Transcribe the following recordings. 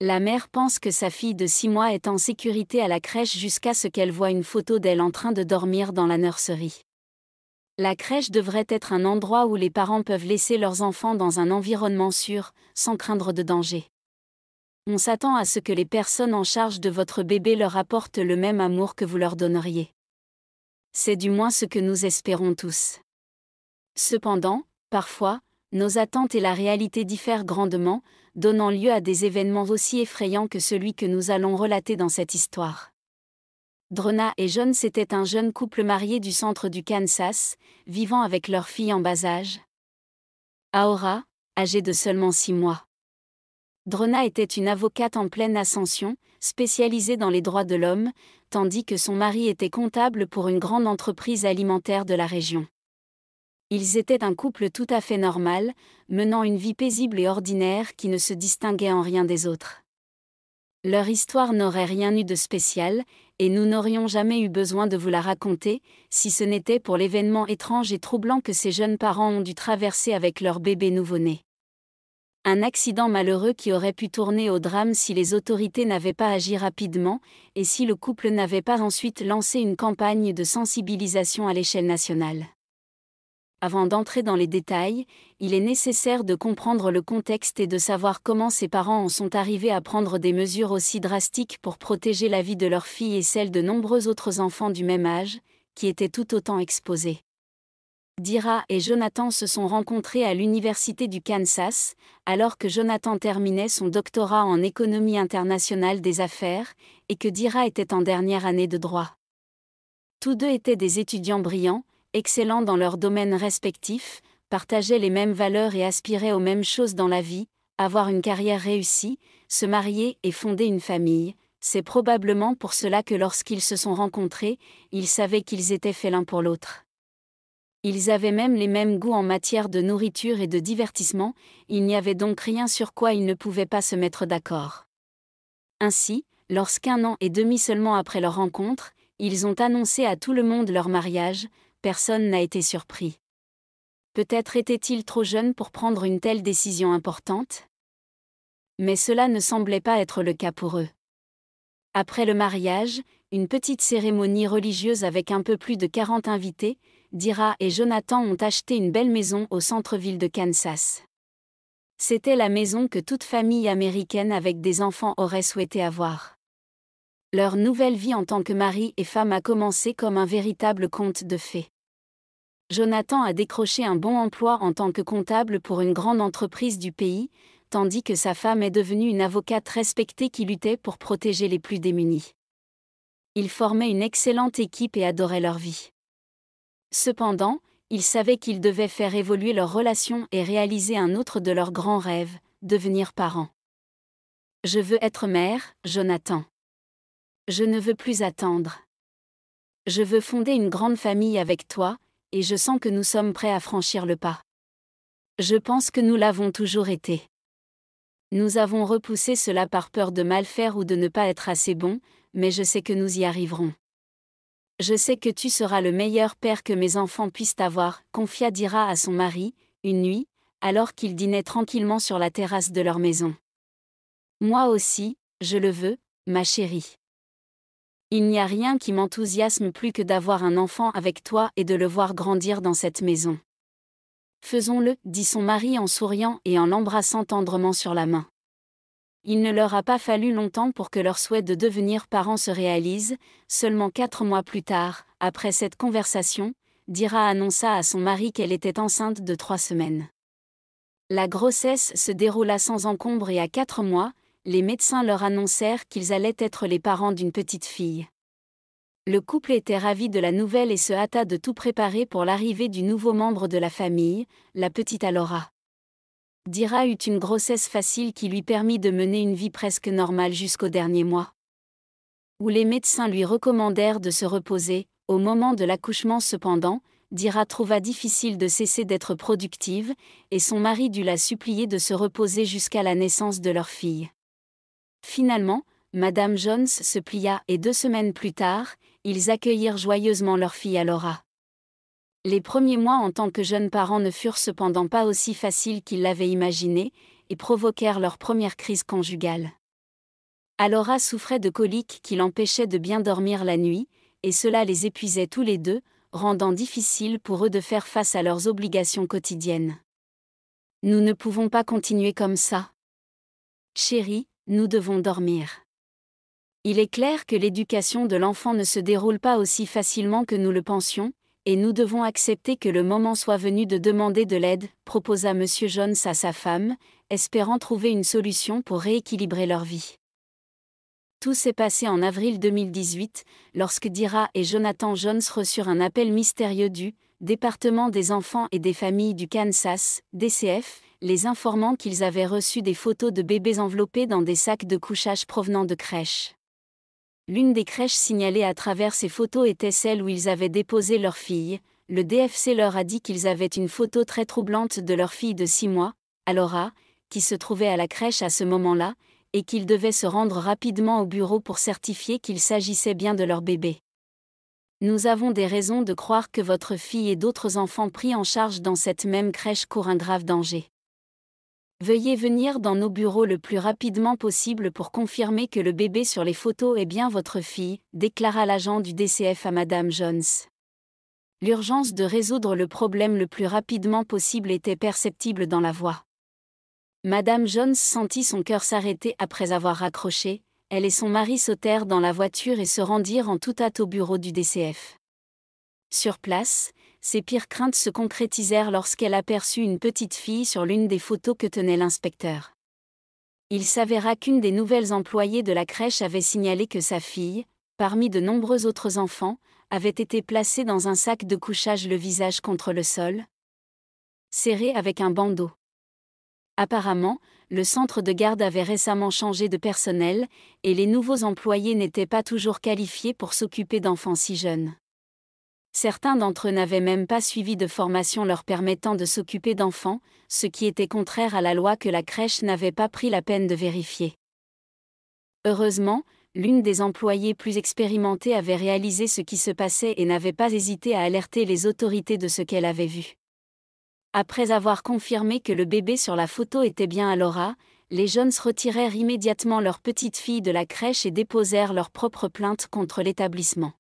La mère pense que sa fille de 6 mois est en sécurité à la crèche jusqu'à ce qu'elle voie une photo d'elle en train de dormir dans la nurserie. La crèche devrait être un endroit où les parents peuvent laisser leurs enfants dans un environnement sûr, sans craindre de danger. On s'attend à ce que les personnes en charge de votre bébé leur apportent le même amour que vous leur donneriez. C'est du moins ce que nous espérons tous. Cependant, parfois, nos attentes et la réalité diffèrent grandement, donnant lieu à des événements aussi effrayants que celui que nous allons relater dans cette histoire. Drona et John étaient un jeune couple marié du centre du Kansas, vivant avec leur fille en bas âge. Aora, âgée de seulement 6 mois. Drona était une avocate en pleine ascension, spécialisée dans les droits de l'homme, tandis que son mari était comptable pour une grande entreprise alimentaire de la région. Ils étaient un couple tout à fait normal, menant une vie paisible et ordinaire qui ne se distinguait en rien des autres. Leur histoire n'aurait rien eu de spécial, et nous n'aurions jamais eu besoin de vous la raconter, si ce n'était pour l'événement étrange et troublant que ces jeunes parents ont dû traverser avec leur bébé nouveau-né. Un accident malheureux qui aurait pu tourner au drame si les autorités n'avaient pas agi rapidement, et si le couple n'avait pas ensuite lancé une campagne de sensibilisation à l'échelle nationale. Avant d'entrer dans les détails, il est nécessaire de comprendre le contexte et de savoir comment ces parents en sont arrivés à prendre des mesures aussi drastiques pour protéger la vie de leur fille et celle de nombreux autres enfants du même âge, qui étaient tout autant exposés. Dira et Jonathan se sont rencontrés à l'Université du Kansas, alors que Jonathan terminait son doctorat en économie internationale des affaires, et que Dira était en dernière année de droit. Tous deux étaient des étudiants brillants, excellents dans leurs domaines respectifs, partageaient les mêmes valeurs et aspiraient aux mêmes choses dans la vie, avoir une carrière réussie, se marier et fonder une famille. C'est probablement pour cela que lorsqu'ils se sont rencontrés, ils savaient qu'ils étaient faits l'un pour l'autre. Ils avaient même les mêmes goûts en matière de nourriture et de divertissement, il n'y avait donc rien sur quoi ils ne pouvaient pas se mettre d'accord. Ainsi, lorsqu'un an et demi seulement après leur rencontre, ils ont annoncé à tout le monde leur mariage, personne n'a été surpris. Peut-être étaient-ils trop jeunes pour prendre une telle décision importante ? Mais cela ne semblait pas être le cas pour eux. Après le mariage, une petite cérémonie religieuse avec un peu plus de 40 invités, Dira et Jonathan ont acheté une belle maison au centre-ville de Kansas. C'était la maison que toute famille américaine avec des enfants aurait souhaité avoir. Leur nouvelle vie en tant que mari et femme a commencé comme un véritable conte de fées. Jonathan a décroché un bon emploi en tant que comptable pour une grande entreprise du pays, tandis que sa femme est devenue une avocate respectée qui luttait pour protéger les plus démunis. Ils formaient une excellente équipe et adoraient leur vie. Cependant, ils savaient qu'ils devaient faire évoluer leur relation et réaliser un autre de leurs grands rêves, devenir parents. Je veux être mère, Jonathan. Je ne veux plus attendre. Je veux fonder une grande famille avec toi, et je sens que nous sommes prêts à franchir le pas. Je pense que nous l'avons toujours été. Nous avons repoussé cela par peur de mal faire ou de ne pas être assez bons, mais je sais que nous y arriverons. Je sais que tu seras le meilleur père que mes enfants puissent avoir, confia Dira à son mari, une nuit, alors qu'ils dînaient tranquillement sur la terrasse de leur maison. Moi aussi, je le veux, ma chérie. Il n'y a rien qui m'enthousiasme plus que d'avoir un enfant avec toi et de le voir grandir dans cette maison. Faisons-le, dit son mari en souriant et en l'embrassant tendrement sur la main. Il ne leur a pas fallu longtemps pour que leur souhait de devenir parents se réalise, seulement 4 mois plus tard, après cette conversation, Dira annonça à son mari qu'elle était enceinte de 3 semaines. La grossesse se déroula sans encombre et à 4 mois, les médecins leur annoncèrent qu'ils allaient être les parents d'une petite fille. Le couple était ravi de la nouvelle et se hâta de tout préparer pour l'arrivée du nouveau membre de la famille, la petite Alora. Dira eut une grossesse facile qui lui permit de mener une vie presque normale jusqu'au dernier mois. Où les médecins lui recommandèrent de se reposer, au moment de l'accouchement cependant, Dira trouva difficile de cesser d'être productive, et son mari dut la supplier de se reposer jusqu'à la naissance de leur fille. Finalement, Madame Jones se plia et 2 semaines plus tard, ils accueillirent joyeusement leur fille Alora. Les premiers mois en tant que jeunes parents ne furent cependant pas aussi faciles qu'ils l'avaient imaginé, et provoquèrent leur première crise conjugale. Alora souffrait de coliques qui l'empêchaient de bien dormir la nuit, et cela les épuisait tous les deux, rendant difficile pour eux de faire face à leurs obligations quotidiennes. Nous ne pouvons pas continuer comme ça. Chérie, nous devons dormir. Il est clair que l'éducation de l'enfant ne se déroule pas aussi facilement que nous le pensions, et nous devons accepter que le moment soit venu de demander de l'aide, proposa M. Jones à sa femme, espérant trouver une solution pour rééquilibrer leur vie. Tout s'est passé en avril 2018, lorsque Dira et Jonathan Jones reçurent un appel mystérieux du département des enfants et des familles du Kansas, DCF, les informant qu'ils avaient reçu des photos de bébés enveloppés dans des sacs de couchage provenant de crèches. L'une des crèches signalées à travers ces photos était celle où ils avaient déposé leur fille. Le DFC leur a dit qu'ils avaient une photo très troublante de leur fille de 6 mois, Alora, qui se trouvait à la crèche à ce moment-là, et qu'ils devaient se rendre rapidement au bureau pour certifier qu'il s'agissait bien de leur bébé. Nous avons des raisons de croire que votre fille et d'autres enfants pris en charge dans cette même crèche courent un grave danger. Veuillez venir dans nos bureaux le plus rapidement possible pour confirmer que le bébé sur les photos est bien votre fille, déclara l'agent du DCF à Madame Jones. L'urgence de résoudre le problème le plus rapidement possible était perceptible dans la voix. Madame Jones sentit son cœur s'arrêter après avoir raccroché. Elle et son mari sautèrent dans la voiture et se rendirent en toute hâte au bureau du DCF. Sur place, ses pires craintes se concrétisèrent lorsqu'elle aperçut une petite fille sur l'une des photos que tenait l'inspecteur. Il s'avéra qu'une des nouvelles employées de la crèche avait signalé que sa fille, parmi de nombreux autres enfants, avait été placée dans un sac de couchage le visage contre le sol, serré avec un bandeau. Apparemment, le centre de garde avait récemment changé de personnel, et les nouveaux employés n'étaient pas toujours qualifiés pour s'occuper d'enfants si jeunes. Certains d'entre eux n'avaient même pas suivi de formation leur permettant de s'occuper d'enfants, ce qui était contraire à la loi que la crèche n'avait pas pris la peine de vérifier. Heureusement, l'une des employées plus expérimentées avait réalisé ce qui se passait et n'avait pas hésité à alerter les autorités de ce qu'elle avait vu. Après avoir confirmé que le bébé sur la photo était bien Alora, les Jones retirèrent immédiatement leur petite fille de la crèche et déposèrent leur propre plainte contre l'établissement.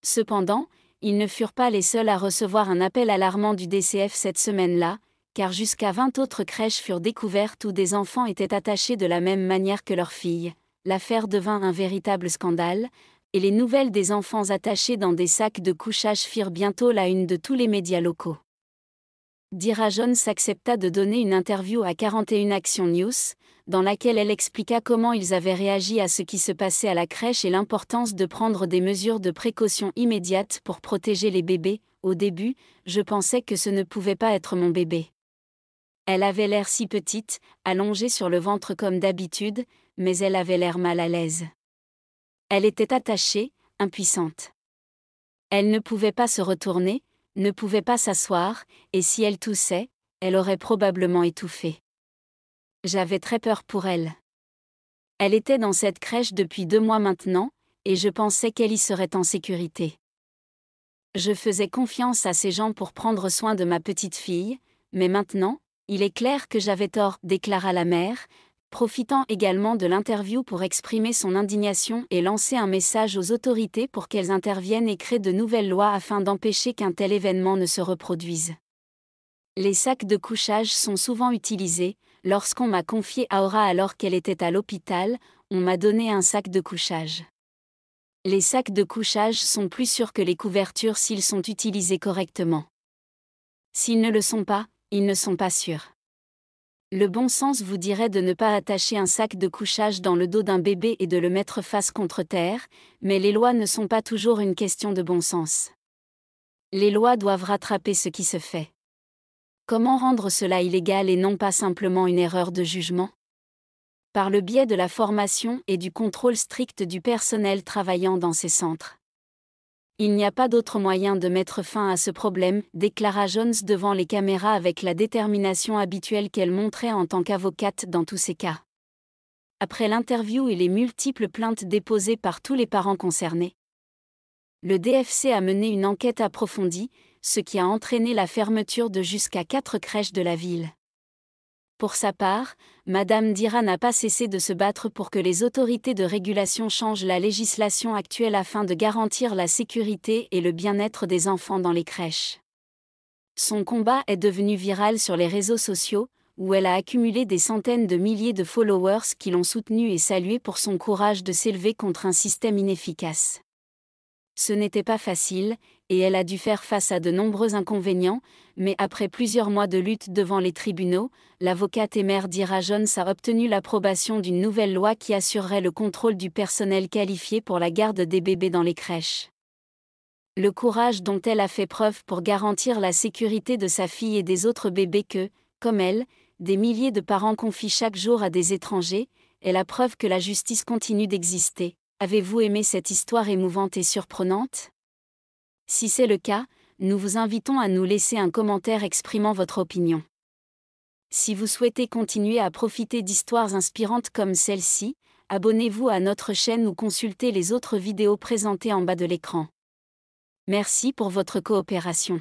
Cependant, ils ne furent pas les seuls à recevoir un appel alarmant du DCF cette semaine-là, car jusqu'à 20 autres crèches furent découvertes où des enfants étaient attachés de la même manière que leurs filles. L'affaire devint un véritable scandale, et les nouvelles des enfants attachés dans des sacs de couchage firent bientôt la une de tous les médias locaux. Dira Jones accepta de donner une interview à 41 Action News, dans laquelle elle expliqua comment ils avaient réagi à ce qui se passait à la crèche et l'importance de prendre des mesures de précaution immédiates pour protéger les bébés. Au début, je pensais que ce ne pouvait pas être mon bébé. Elle avait l'air si petite, allongée sur le ventre comme d'habitude, mais elle avait l'air mal à l'aise. Elle était attachée, impuissante. Elle ne pouvait pas se retourner, ne pouvait pas s'asseoir, et si elle toussait, elle aurait probablement étouffé. J'avais très peur pour elle. Elle était dans cette crèche depuis 2 mois maintenant, et je pensais qu'elle y serait en sécurité. Je faisais confiance à ces gens pour prendre soin de ma petite fille, mais maintenant, il est clair que j'avais tort, déclara la mère, profitant également de l'interview pour exprimer son indignation et lancer un message aux autorités pour qu'elles interviennent et créent de nouvelles lois afin d'empêcher qu'un tel événement ne se reproduise. Les sacs de couchage sont souvent utilisés. Lorsqu'on m'a confié Aura alors qu'elle était à l'hôpital, on m'a donné un sac de couchage. Les sacs de couchage sont plus sûrs que les couvertures s'ils sont utilisés correctement. S'ils ne le sont pas, ils ne sont pas sûrs. Le bon sens vous dirait de ne pas attacher un sac de couchage dans le dos d'un bébé et de le mettre face contre terre, mais les lois ne sont pas toujours une question de bon sens. Les lois doivent rattraper ce qui se fait. Comment rendre cela illégal et non pas simplement une erreur de jugement ? Par le biais de la formation et du contrôle strict du personnel travaillant dans ces centres. Il n'y a pas d'autre moyen de mettre fin à ce problème, déclara Jones devant les caméras avec la détermination habituelle qu'elle montrait en tant qu'avocate dans tous ces cas. Après l'interview et les multiples plaintes déposées par tous les parents concernés, le DFC a mené une enquête approfondie, ce qui a entraîné la fermeture de jusqu'à 4 crèches de la ville. Pour sa part, Madame Dira n'a pas cessé de se battre pour que les autorités de régulation changent la législation actuelle afin de garantir la sécurité et le bien-être des enfants dans les crèches. Son combat est devenu viral sur les réseaux sociaux, où elle a accumulé des centaines de milliers de followers qui l'ont soutenue et saluée pour son courage de s'élever contre un système inefficace. Ce n'était pas facile, et elle a dû faire face à de nombreux inconvénients, mais après plusieurs mois de lutte devant les tribunaux, l'avocate et mère d'Ira Jones a obtenu l'approbation d'une nouvelle loi qui assurerait le contrôle du personnel qualifié pour la garde des bébés dans les crèches. Le courage dont elle a fait preuve pour garantir la sécurité de sa fille et des autres bébés que, comme elle, des milliers de parents confient chaque jour à des étrangers, est la preuve que la justice continue d'exister. Avez-vous aimé cette histoire émouvante et surprenante? Si c'est le cas, nous vous invitons à nous laisser un commentaire exprimant votre opinion. Si vous souhaitez continuer à profiter d'histoires inspirantes comme celle-ci, abonnez-vous à notre chaîne ou consultez les autres vidéos présentées en bas de l'écran. Merci pour votre coopération.